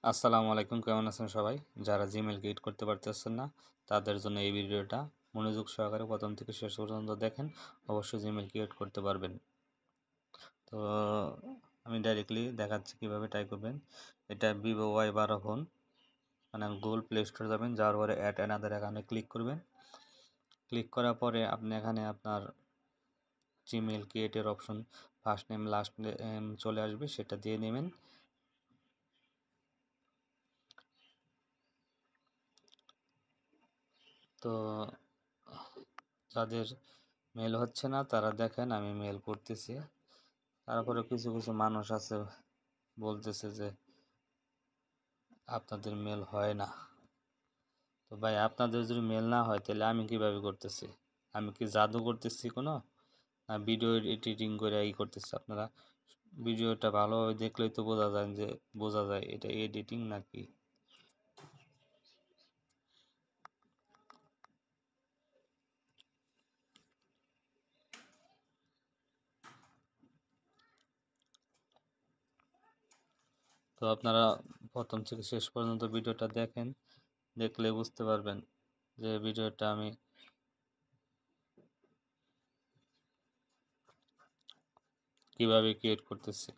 আসসালামু আলাইকুম, কেমন আছেন সবাই? যারা জিমেইল ক্রিয়েট করতে পারতেছেন না তাদের জন্য এই ভিডিওটা মনোযোগ সহকারে প্রথম থেকে শেষ পর্যন্ত দেখেন, অবশ্যই জিমেইল ক্রিয়েট করতে পারবেন। তো আমি ডাইরেক্টলি দেখাচ্ছি কিভাবে ট্রাই করবেন। এটা ভিভো Y12 ফোন, মানে গুগল প্লে স্টোরে যাবেন, যাওয়ার পরে অ্যাড অ্যানাদার অ্যাকাউন্টে ক্লিক করবেন। ক্লিক করার পরে আপনি এখানে আপনার জিমেইল ক্রিয়েটের option first name last name চলে আসবে, সেটা দিয়ে নেবেন। তো যাদের মেল হচ্ছে না তারা দেখেন আমি মেল করতেছি। তারপরে কিছু কিছু মানুষ আছে বলতেছে যে আপনাদের মেল হয় না। তো ভাই, আপনাদের যদি মেল না হয় তাহলে আমি কিভাবে করতেছি? আমি কি জাদু করতেছি কোনো, না ভিডিও এডিটিং করে করতেছি? আপনারা ভিডিওটা ভালোভাবে দেখলেই তো বোঝা যায় এটা এডিটিং নাকি। তো আপনারা প্রথম থেকে শেষ পর্যন্ত ভিডিওটা দেখেন, দেখলে বুঝতে পারবেন যে ভিডিওটা আমি কিভাবে ক্রিয়েট করতেছি।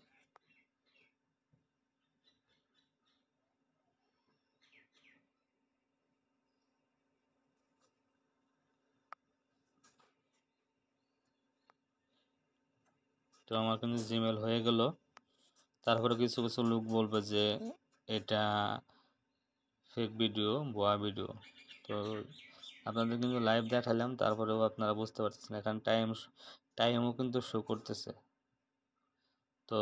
তো আমার কিন্তু জিমেল হয়ে গেল। তারপরে কিছু কিছু লোক বলবে যে এটা ফেক ভিডিও, ভুয়া ভিডিও। তো আপনাদের কিন্তু লাইভ দেখালাম, তারপরেও আপনারা বুঝতে পারতেছেন এখানে টাইমও কিন্তু শো করতেছে। তো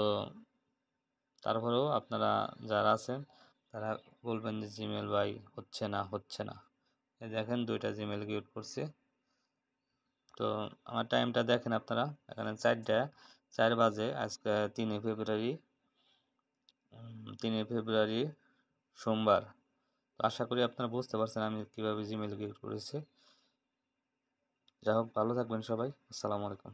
তারপরেও আপনারা যারা আছেন তারা বলবেন যে জিমেল ভাই হচ্ছে না। এই দেখেন দুইটা জিমেল ক্রিয়েট করছে। তো আমার টাইমটা দেখেন আপনারা, এখানে 4 বাজে, আজকে 3 ফেব্রুয়ারি, 3 ফেব্রুয়ারি সোমবার। তো আশা করি আপনারা বুঝতে পারছেন আমি কিভাবে জিমেল ক্রিয়েট করেছি। যাই হোক, ভালো থাকবেন সবাই। আসসালামু আলাইকুম।